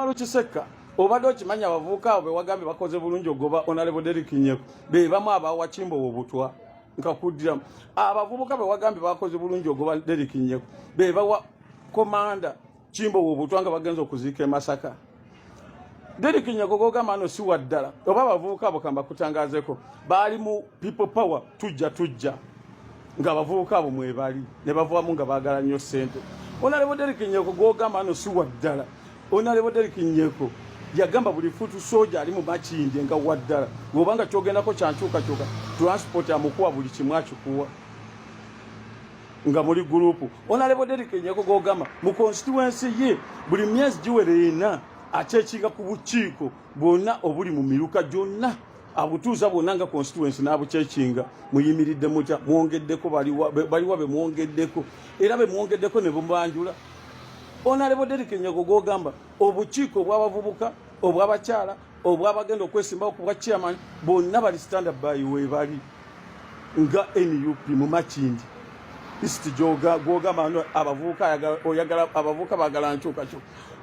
Omaro Kiseka obadde okimanya abavubuka abo bewagambye bakoze bulungi ogoba Honorable Derrick Nyeko be bamu abawa Kimbo obutwa nkakuddiramu abavubuka bewagambye bakoze bulungi ogoba Derrick Nyeko be bawa komanda Kimbo obutwa nga bagenza okuziika Masaka Derrick Nyeko gogamba no si waddala oba abavubuka abo kamba kutangazeko bali mu people power tujja nga abavubuka abo mwebali ne bavaamu nga baagala nnyo ssente Honorable Derrick Nyeko gogamba no si waddala Honorable Derrick Nyeko yagamba buli futu soja ali mu Makindye nga waddala ngobanga kyogendako kyankyuka transport amukuwa buli kimwa kikuwa nga muri group Honorable Derrick Nyeko gogamba mu constituency ye buli myezi giwerena achekinga ku bukiiko bonna obuli mu miruka gyonna abutuuza bonna nga constituency n'abuchekinga muyimiridde mutya mwongeddeko baliwa be mwongeddeko era be mwongeddeko ne bubanjula Honorable Derrick Nyeko gogamba obukiiko obw'abavubuka obw'abakyala obw'abagenda okwesimbawo ku bwa chairman bonna bali stand by we bali nga NUP mu Makindye isti gogamba abavubuka oyagala abavubuka bagala nkyuka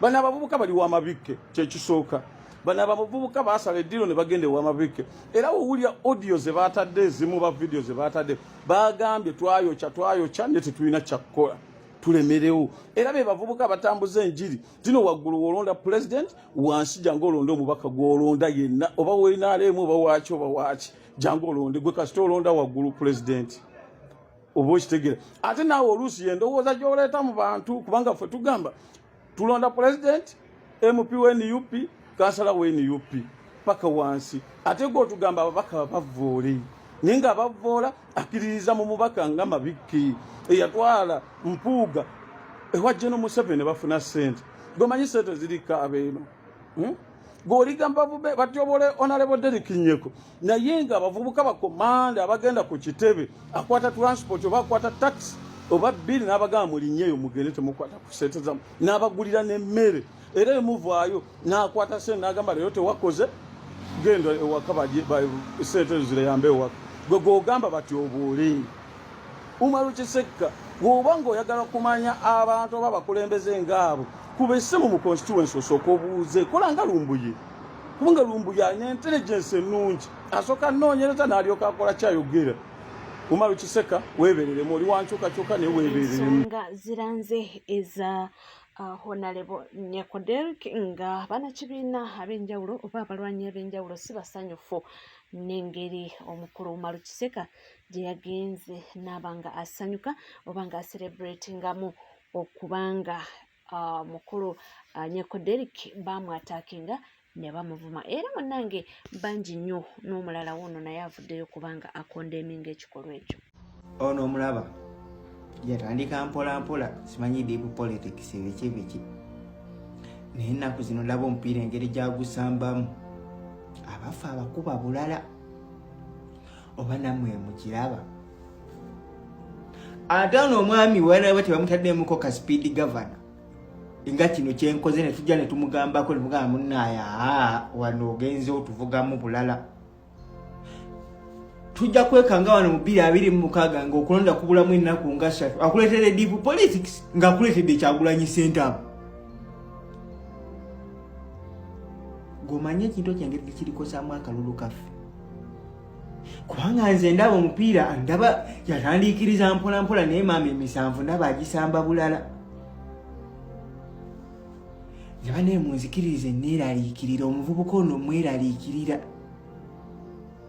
bana abavubuka bali wa mabikke kyekisooka bana abavubuka basala eddiro ne bagende wa mabikke era owulya audio ze batadde ezimu ba video ze batadde bagambye twayokya ne tetulina kyakkola tulemerewo era be bavubuka batambuza enjiri zino waggulu wolonda president wansi jango olonda omubaka gwolonda yenna oba welinaalemu oba waaki jango olonde gwe kasita olonda waggulu president oba okitegera ate naawe oluusi yendowooza gyoleeta mu bantu kubanga ffe tugamba tulonda president MP w'NUP kansala w'NUP paka wansi ate gwe otugamba ababaka bavvoole naye nga abavvoola akkiririza mu mubaka nga Mabikki eyatwala Mpuuga ewa General Museveni bafuna ssente gomanyi ssente zirika abeeno g'oligamba bube batyobole Honorable Derrick Nyeko naye nga abavubuka bakomanda abagenda ku kitebe akwata transport oba akwata taxi oba bbiri n'abagamba mulinnyeyo mugende temukwata ku ssente zamu n'abagulira n'emmere era emuvaayo n'akwata ssente n'agamba leero tewakoze genda ewaka ssente zireyambe ewaka gwe gogamba batyoboole Omaro Kiseka bw'oba ng'oyagala kumanya abantu oba abakulembeze ngaabo kuba essimu mu constituency osooka obuuze kola nga Lumbuye kubanga Lumbuye alina intelligence ennungi asooka anoonyereza n'alyoka akola kyayogera Omaro Kiseka weebereremu oli wankyukakyuka naye weebereremu nga ziranze eza Honorable Nyeko Derrick nga bannakibiina ab'enjawulo oba abalwanyi ab'enjawulo si basanyufu n'engeri omukulu Omaro Kiseka gye yagenze n'abanga asanyuka oba nga acelebratingamu okubanga mukulu Nyeko Derrick bamwataakinga ne bamuvuma era munnange bangi nnyo n'omulala wuno naye avuddeyo kubanga akondeminga ekikolwa ekyo ono omulaba yatandika mpola simanyi deep politics biki naye ennaku zino laba omupiira engeri gyagusambamu abafa abakuba bulala oba nammwe mukiraba ate ono omwami walaba tebamutaddemuko ka speed governor nga kino kyenkoze ne tujja ne tumugambako ne mugamba munnaaya wano ogenze otuvugamu bulala tujja kwekanga wano mu 2026 nga okulonda kubulamu ennaku nga 3 akuleetedde deep politics nga akuleetedde Kyagulanyi Ssentamu gomanye ekintu kyengeri gekirikosaamu akalulu kaffe kubanga nze ndaba omupiira ndaba yatandiikiriza mpola naye maama emisanvu ndaba agisamba bulala yaba naye munzikiririze neeraliikirira omuvubuka ono mweraliikirira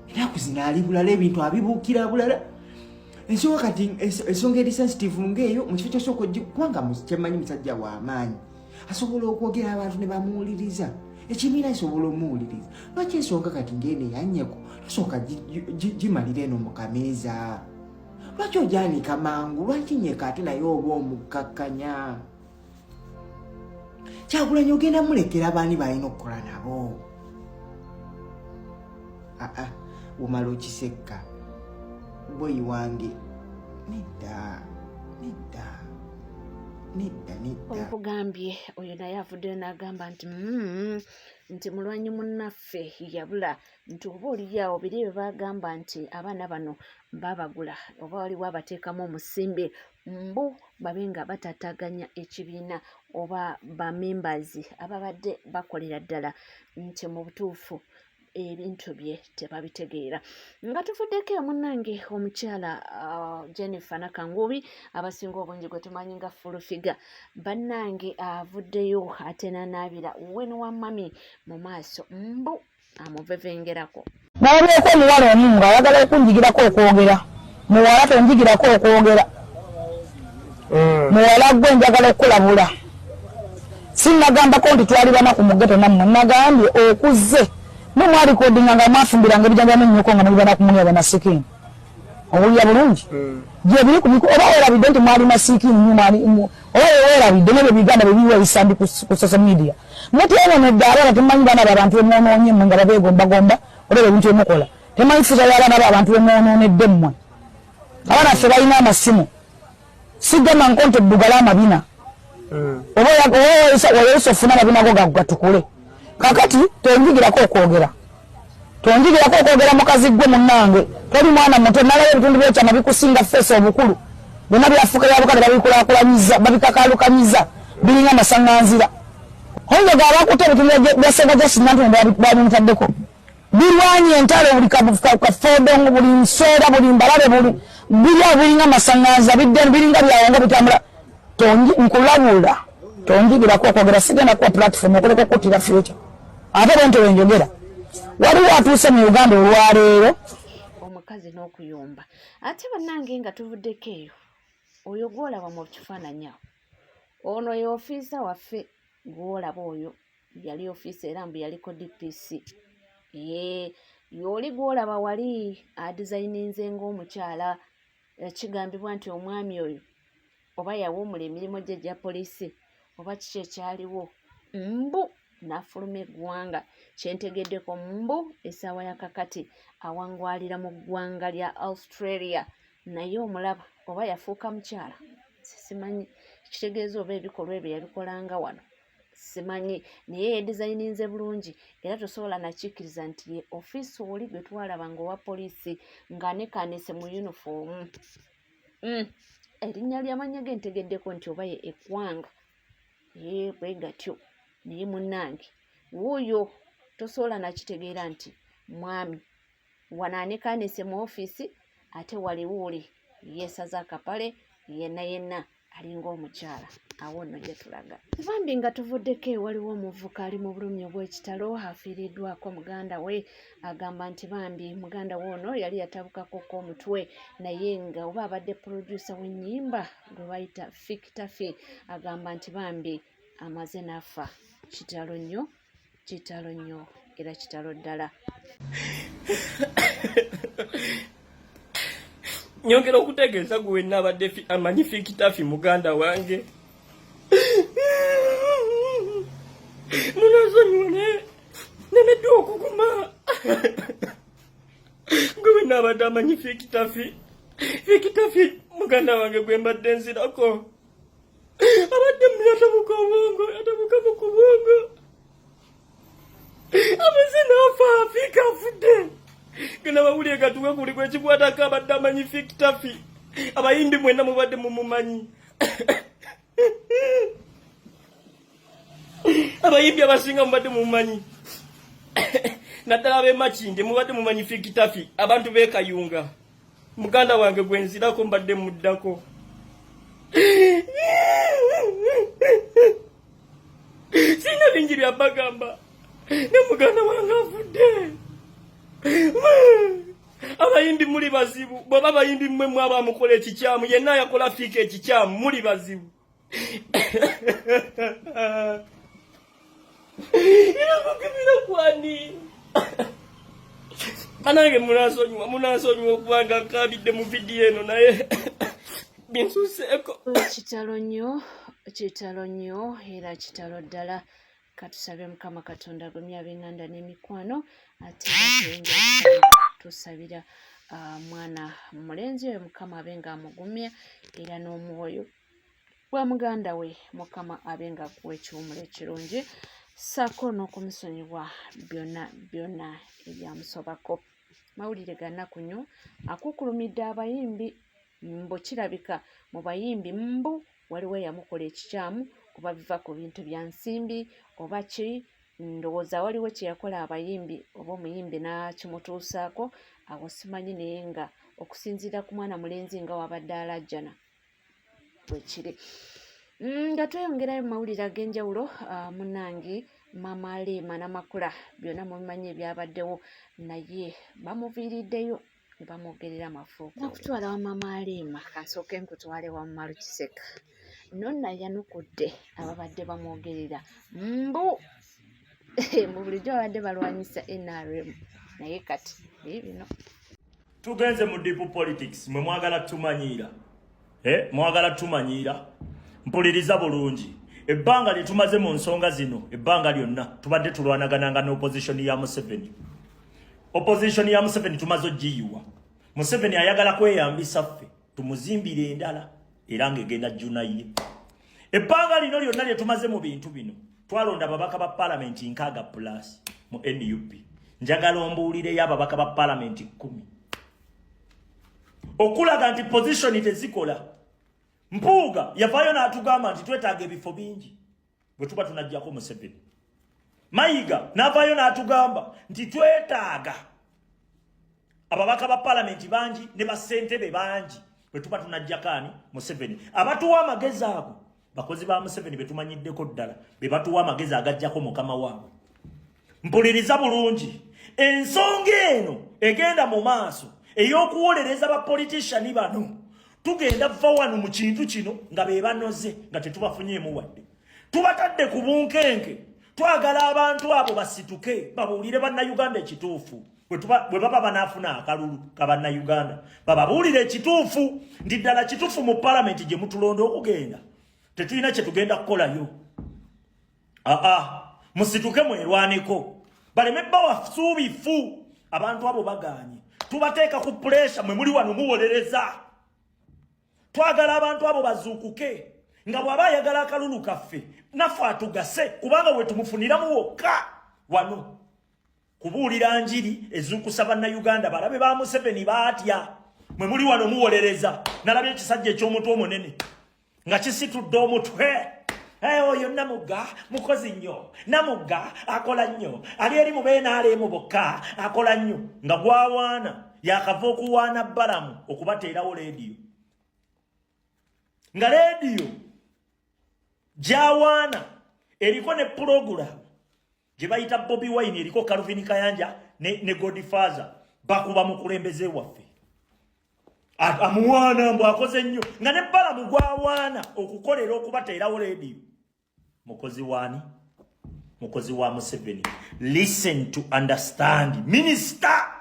ennaku zino ali bulala ebintu abibuukira bulala ensonga kati ensonga eri sensitive ng'eyo mu kifo kyosooka kubanga kyemmanyi musajja w'amaanyi asobola okwogera abantu ne bamuwuliriza ekibiina kisobola omuwuliriza lwaki ensonga kati ng'eno eyanyeko tosooka gimalira eno mu kameeza lwaki ogyanika mangu lwaki nyeka ate naye oba omukkakkanya Kyagulanyi ogenda mulekera abaani balina okukola nabo Omaro Kiseka boyi wange nedda omukugambye oyo naye avuddeyo n'agamba nti mulwanyi munnaffe yabula nti oba oliyawo biri bye bagamba nti abaana bano babagula oba waliwo abateekamu omusimbe mbu babe nga batattaganya ekibiina oba bamembers ababadde bakolera ddala nti mu butuufu ebintu bye tebabitegeera. Nga tuvuddeko munnange omukyala Jennifer Nakangubi abasinga obungi gwe tumanyi nga Full-Figure bannange avuddeyo ate n'anaabira weno wa mami mu maaso mbu amuvevengerako. Nabeeko omuwala omu ng'ayagala okunjigirako okwogera. Muwala tonjigirako okwogera. Muwala gwe njagala okukulabula. Sinnagambako nti twali bana ku muggeto nammwe nagambye okuzze mwe mwali kodinga nga mwafumbiranga ebijanjaalo ennyoko nga mubibana ku munyaba na sikini. Owulira bulungi? Gye biri ku oba weerabidde nti mwali masikini oba weerabidde n'ebyo biganda bye biweeyisa ndi ku social media. Mutyebonedde abaana temumanyi baana abantu bemwonoonye mmwe nga babeegombagomba olaba ebintu emukola. Temanyi futa y'abaana abantu bemwonoonedde mmwe. Abaana ffe balina amasimu. Sigama nkonto eddugala amabina. Oba wayesa ofuna amabina go gatukule. Kakati tonjigirako okwogera. Tonjigirako okwogera mukazi gwe munnange. Toli mwana muto nalaba ebitundu by'ekyama bikusinga ffeesa obukulu. Byonna byafuuka byabukale babikulaakulanyiza babikakaalukanyiza biringa amasaŋŋanzira. Oyinza gaabakutte ebitundu bya Ssenga Justin Nantume babimutaddeko. Birwanye entalo buli kafoodongo buli nsoera buli mbalabe buli birya biringa amasaŋŋanzira biringa byawonga bitambula. Nkulabula tonjigirako okwogera sigenda kuwa platform okuleka okuttira future. Ate bwe nti wenjogera waliwo atuuse mu Uganda olwaleero omukazi n'okuyomba ate bannange nga tuvuddeko eyo oyo gw'olaba mu kifaananyi awo ono ye ofiisa waffe gw'olaba oyo yali ofiisa era mbu yaliko DPC y'oli gw'olaba wali adizayininze ng'omukyala kigambibwa nti omwami oyo oba yawummula emirimu gye gya poliisi oba kiki ekyaliwo mbu n'afuluma eggwanga kyentegeddeko mbu essaawa ya kakati awangwalira mu ggwanga lya Australia naye omulaba oba yafuuka mukyala simanyi kitegeeza oba ebikolwa ebyo yabikolanga wano simanyi naye yedizayininze bulungi era tosobola nakikkiriza nti ye ofiisi oli gwe twalabanga owa poliisi ng'anekanise mu yunifoomu erinnya ly'amannya ge ntegeddeko nti oba ye eggwanga bwe gatyo naye munnange wuuyo tosobola nakitegeera nti mwami wanaanekanise mu ofiisi ate waliwo oli yeesaza akapale yenna alinga omukyala awo nno gye tulaga. Bambi nga tuvuddeko waliwo omuvuka ali mu bulumi obw'ekitalo afiiriddwako muganda we agamba nti bambi muganda we ono yali yatabukakoko omutwe naye nga oba abadde producer w'ennyimba gwe bayita Fikitafi agamba nti bambi amaze n'afa. Kitalo nnyo era kitalo ddala. Nyongera okutegeeza gwe wenna abadde amanyi Fikitafi muganda wange. Munasonyiwa nemeddwa okuguma. Gwe wenna abadde amanyi Fikitafi muganda wange gwe mbadde nzirako. Abadde yatabuka mu kubongo. Amaze n'afa Fika afudde. Gena bawulire gatuwe kuli kwe kikwatako abadde amanyi Fikitafi. Abayimbi mwenna mubadde mumumanyi. Abayimbi abasinga mubadde mumumanyi. Naddala ab'emakindi mubadde mumanyi Fikitafi. Abantu beekayunga. Muganda wange gwe nzirako mbadde muddako. Sina bingi bya bagamba. Ne muganda wange afudde. Abayimbi muli bazibu. Bw'oba abayimbi mmwe mwaba mukola ekikyamu yenna yakola Fika ekikyamu muli bazibu. Era mukibira kwani. Anange munasonyiwa okubanga nkabidde mu vidiyo eno naye binsuseeko. Kitalo nnyo era kitalo ddala. Katusabe Mukama Katonda agumye ab'enganda n'emikwano ate tusabira mwana mulenzi oyo Mukama abenga amugumya era n'omwoyo gwa muganda we Mukama abenga kuwa ekiwumula ekirungi ssaako n'okumusonyiwa byonna ebyamusobako. Mawulire ga nnaku nnyo akukulumidde abayimbi mbu kirabika mu bayimbi mbu waliwo eyamukola ekikyamu kuba biva ku bintu bya nsimbi oba ki ndowooza waliwo kye yakola abayimbi oba omuyimbi n'kimutuusaako awo simanyi naye nga okusinziira ku mwana mulenzi nga wabadde alajjana bwekiri nga tweyongerayo mu mawulire ag'enjawulo munnange Maama Alema Namakula byonna mubimanyi ebyabaddewo naye bamuviiriddeyo ne bamwogerera amafuuko nakutwala wa Maama Alema kansooke nkutwale wa Malu Kiseka nonna yanukudde ababadde bamwogerera mbu mu bulijjo babadde balwanyisa NRM naye kati bino tugenze mu deep politics mwe mwagala tumanyiira mwagala tumanyiira mpuliriza bulungi ebbanga lye tumaze mu nsonga zino ebbanga lyonna tubadde tulwanagananga n'opposition ya Museveni opposition ya Museveni tumaze ogiyiwa Museveni ayagala kweyambisa ffe tumuzimbire endala era ng'egenda junaye ebbanga lino lyonna lye tumaze mu bintu bino twalonda ababaka ba parliament 6+ mu NUP njagala ombuulireyo ababaka ba parliament 10 okulaga nti position tezikola Mpuuga yavaayo n'atugamba nti twetaaga ebifo bingi bwe tuba tunajjako Museveni Mayiga n'avaayo n'atugamba nti twetaaga ababaka ba parliament bangi ne bassentebe bangi bwe tuba tunajjakaani Museveni abatuwa amagezi ago bakozi ba Museveni be tumanyiddeko ddala be batuwa amagezi agajjako mukama waabwe mpuliriza bulungi ensonga eno egenda mu maaso ey'okuwolereza ba politician bano tugenda va wano mu kintu kino nga be banoze nga tetubafunyeemu wadde tubatadde ku bunkenke twagala abantu abo basituke babuulire bannayuganda ekituufu bwe baba banaafuna akalulu ka bannayuganda bababuulire ekituufu ndi ddala kituufu mu palamenti gye mutulonda okugenda tetulina kye tugenda kukolayo musituke mwerwaneko baleme bbawa suubifu abantu abo bagaanye tubateeka ku puleesha mwe muli wano muwolereza twagala abantu abo bazuukuke nga bw'aba ayagala akalulu kaffe naffe atugase kubanga bwe tumufuniramu wokka wano kubuulira njiri ezuukusa bannayuganda balabe ba Museveni baatya mwe muli wano muwolereza nalabye ekisajja eky'omutwe omunene nga kisitudde omutwe oyo Namugga mukozi nnyo Namugga akola nnyo ali eri mu beenaaleemu bokka akola nnyo nga gwawaana yakava okuwaana Balamu okubateerawo leediyo nga leediyo gyawaana eriko ne pulogulamu gye bayita Bobi Wine eriko Calvin Kayanja ne Godfather bakuba mukulembeze waffe amuwaana mbu akoze nnyo nga ne Balamu gwawaana okukolera okubateerawo leediyo mukozi waani mukozi wa Museveni listen to understand minister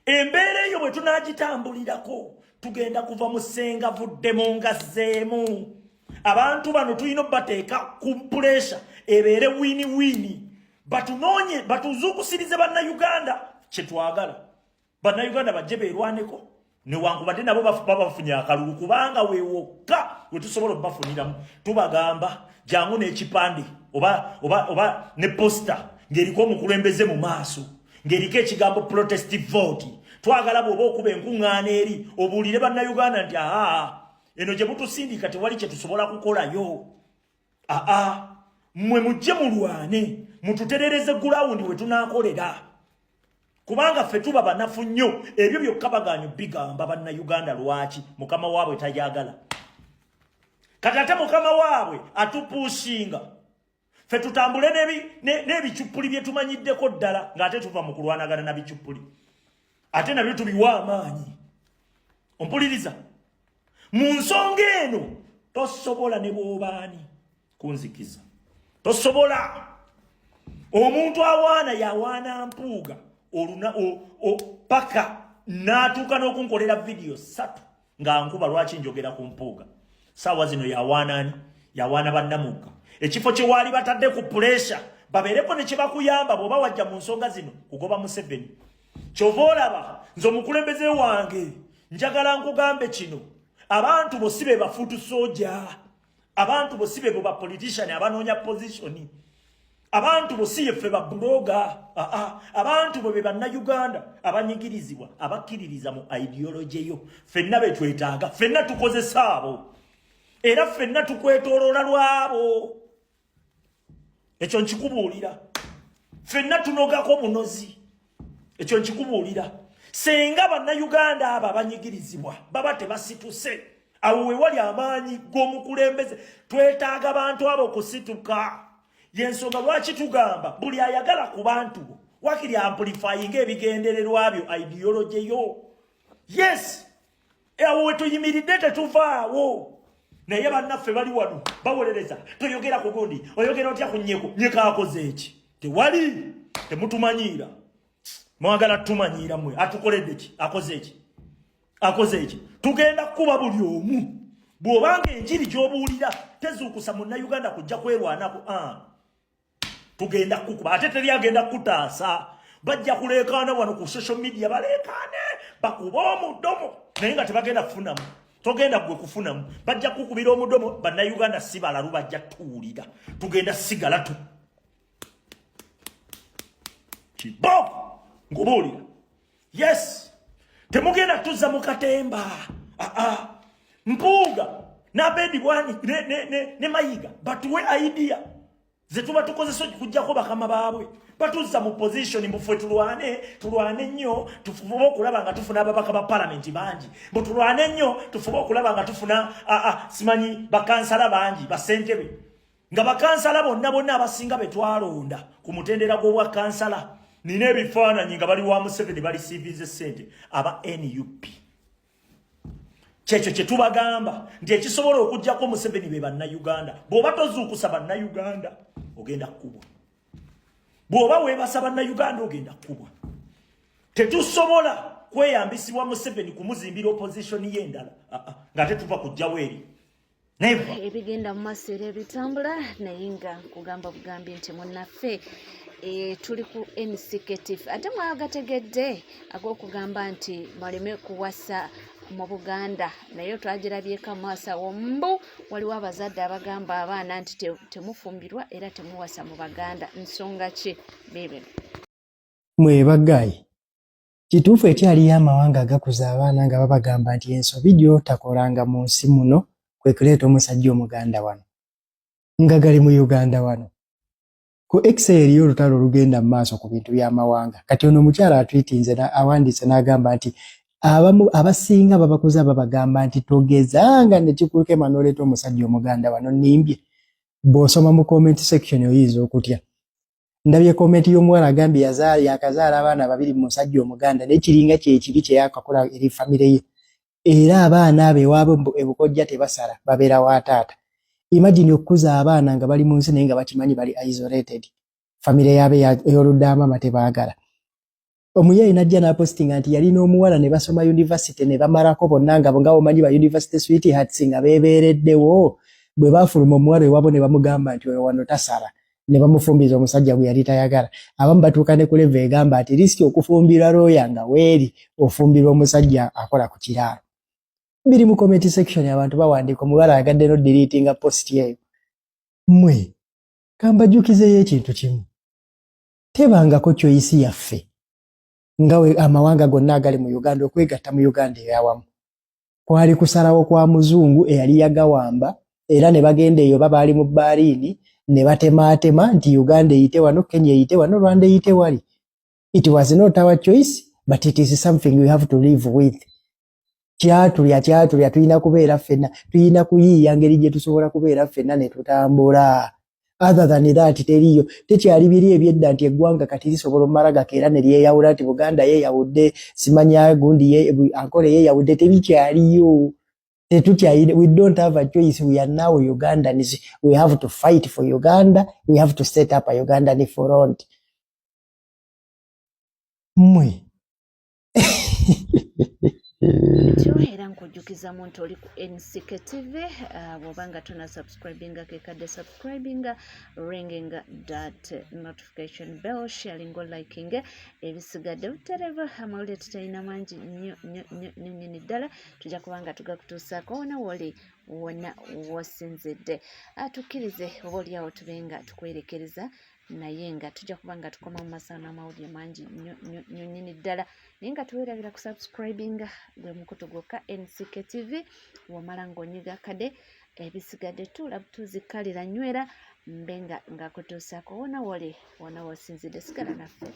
embeera eyo bwe tunaagitambulirako tugenda kuva mu ssenga vuddemu ngazzeemu abantu bano tulina obbateeka ku puleesha ebeere wini batunoonye batuzuukusirize bannayuganda kye twagala bannayuganda bajje beerwaneko newankubadde nabo babafunye akalulu kubanga weewokka we tusobola obafuniramu tubagamba jangu n'ekipande oba ne posta ng'eriko omukulembeze mu maaso ng'eriko ekigambo protest vote twagala bw'oba okuba enkuŋŋaana eri obuulire bannayuganda nti eno gye mutusindika tewali kye tusobola kukolayo mmwe mujje mulwane mututerereze gulawundi we tunaakolera kubanga ffe tuba banafu nnyo ebyo byokka bagaanyo bigamba bannayuganda lwaki mukama waabwe tayagala kati ate mukama waabwe atupuusinga ffe tutambule n'ebicuppuli bye tumanyiddeko ddala ng'ate tuva mu kulwanagana na bicuppuli ate nabyo tubiwa amaanyi ompuliriza mu nsonga eno tosobola ne bw'obaani kunzikiza tosobola omuntu awaana yawaana Mpuuga paka n'atuuka n'okunkolera vidiyo 3 nga nkuba lwaki njogera ku Mpuuga saawa zino yawaanani yawaana bannamugga ekifo kye waali batadde ku puleesha babeereko ne kye bakuyamba bw'oba wajja mu nsonga zino kugoba Museveni kyova olaba nze omukulembeze wange njagala nkugambe kino abantu bo si be bafuutu soja abantu bo si be bo bapolitician abanoonya positioni abantu bo si yeffe babuloga abantu bo be bannayuganda abanyigirizibwa abakkiririza mu ideology yo ffenna betwetaaga ffenna tukozesa abo era ffenna tukwetooloola lwabo. Ekyo nkikubuulira. Ffenna tunogako munozi. Ekyo nkikubuulira. Senga bannayuganda abo abanyigirizibwa baba tebasituse, awo we wali amaanyi g'omukulembeze. Twetaaga bantu abo okusituka. Yensonga lwaki tugamba buli ayagala ku bantu wakiri amplifying ebigendererwa byo ideology yo. Yes, awo we tuyimiridde tetuvaawo. Naye bannaffe bali wano bawolereza, toyogera ku gundi, oyogera otya ku Nnyeko, Nnyeko akoze eki? Tewali, temutumanyiira. Mwagala tumanyiira mwe, atukoledde ki? Akoze eki? Akoze eki? Tugenda kuba buli omu. Bw'obanga enjiri gy'obuulira tezuukusa munnayuganda kujja kwerwanako. Tugenda kukuba. Ate teri agenda kutaasa. Bajja kuleekaana wano ku social media baleekaane. Bakuba omudomo. Naye nga tebagenda kufunamu. Togenda gwe kufunamu. Bajja kukubira omudomo. Bannayuganda si balalu bajja tuwulira. Tugenda sigala tu. Kibo! Ngubuulira. Yes. Temugenda tuzza mu katemba. Mpuuga n'Abedi Bwani ne Mayiga batuwe idea zetuba tukozesa okujjako bakama baabwe, batuzza mu position mbufwe tulwane nnyo tufube okulaba nga tufuna ababaka ba parliament bangi, mbu tulwane nnyo tufube okulaba nga tufuna simanyi bakansala bangi basentebe, nga bakansala bonna abasinga betwalonda ku mutendera gw'obwa kansala nina ebifaananyi nga bali wa Museveni bali CVZ sente aba NUP. Kyekyo kye tubagamba nti ekisobola okujjako Museveni be bannayuganda. Bw'oba tozuukusa bannayuganda ogenda kkubwa. Bw'oba weebasa bannayuganda ogenda kkubwa. Tetusobola kweyambisibwa Museveni kumuzimbira opposition ye endala nga tetuva kujjawo eri. Ebigenda mu maaso era ebitambula naye nga kugamba bugambi nti munnaffe tuli ku NCKTF ate mwagategedde ag'okugamba nti baleme kuwasa mu Buganda, naye twagirabyeko amaaso awo mbu waliwo abazadde abagamba abaana nti temufumbirwa era temuwasa mu Baganda. Nsonga ki biibino? Mwebagayi, kituufu ekyaliyo amawanga agakuza abaana nga babagamba nti ensobi gy'otakolanga mu nsi muno kwe kuleeta omusajja Omuganda wano nga gali mu Uganda wano. Ku X eriyo olutalo olugenda mu maaso ku bintu by'amawanga. Kati ono omukyala atwitinze awandiise n'agamba nti abasinga babakuza babagamba nti togezanga ne kikuukema n'oleeta omusajja Omuganda wano nimbye. Bw'osoma mu comment section oyinza okutya. Ndabye comment y'omuwala agambye yakazaala abaana babiri mu musajja Omuganda n'ekiringa kyekibi kye yakakola eri famire ye. Era abaana abe ewaabwe ebukojja tebasala babeera wa taata. Imagine okukuza abaana nga bali mu nsi naye nga bakimanyi bali isolated. Famire yaabe ey'oludda maama tebaagala. Omuyayi najja n'apostinga nti yalina omuwala ne basoma university ne bamalako bonna nga omanyi ba university sweethearts nga beebeereddewo. Bwe baafuluma omuwala ewaabwe ne bamugamba nti oyo wano tasala. Ne bamufumbiza omusajja gwe yali tayagala. Abamu batuuka ne ku level egamba nti riski okufumbirwa looya nga weeri ofumbirwa omusajja akola ku kiraalo. Biri mu comment section abantu bawandiika omuwala agadde no deletinga post yeyo. Mmwe kambajjukizeyo ekintu kimu. Tebangako choice yaffe. Ngawe amawanga gonna agali mu Uganda okwegatta mu Uganda eyawamu. Kwali kusalawo kwa muzungu eyali yagawamba era ne bagenda eyo babaali mu bbaaliini ne batemaatema nti Uganda eyite wano, Kenya eyite wano, Rwanda eyite wali. It was not our choice, but it is something we have to live with. Kyatulya tulina kubeera ffenna, tulina kuyiiya ngeri gye tusobola kubeera ffenna ne tutambula. Other than that teriyo, tekyali biri ebyedda nti eggwanga kati lisobola omumalaga era ne lyeyawula nti Buganda yeeyawudde, simanya gundi ankole yeeyawudde, tebikyaliyo. We don't have a choice. We are now Ugandans. We have to fight for Uganda. We have to set up a Ugandan front. Mwe. Era nkujjukiza muntu oli ku NCKTV bw'obanga tuna subscribinga kekadde subscribinga, ringing that notification bell, sharing or liking ebisigadde buterevu amawulire tutalina mangi nnyo nnyini ddala tujja kubanga tugakutuusaako wona woli wonna wosinzidde. Tukkirize oba oliawo tubenga tukwerekereza naye nga tujja kuba nga tukoma mu masana n'amawulire mangi nnyo nnyini ddala naye nga tuweerabira ku subscribinga gwe mukutu gwokka NCKTV wamala ng'onyiga kade ebisigadde tuula butuzikalira nywera mbenga nga kutuusako wona woli wona wosinzidde sigala naffe.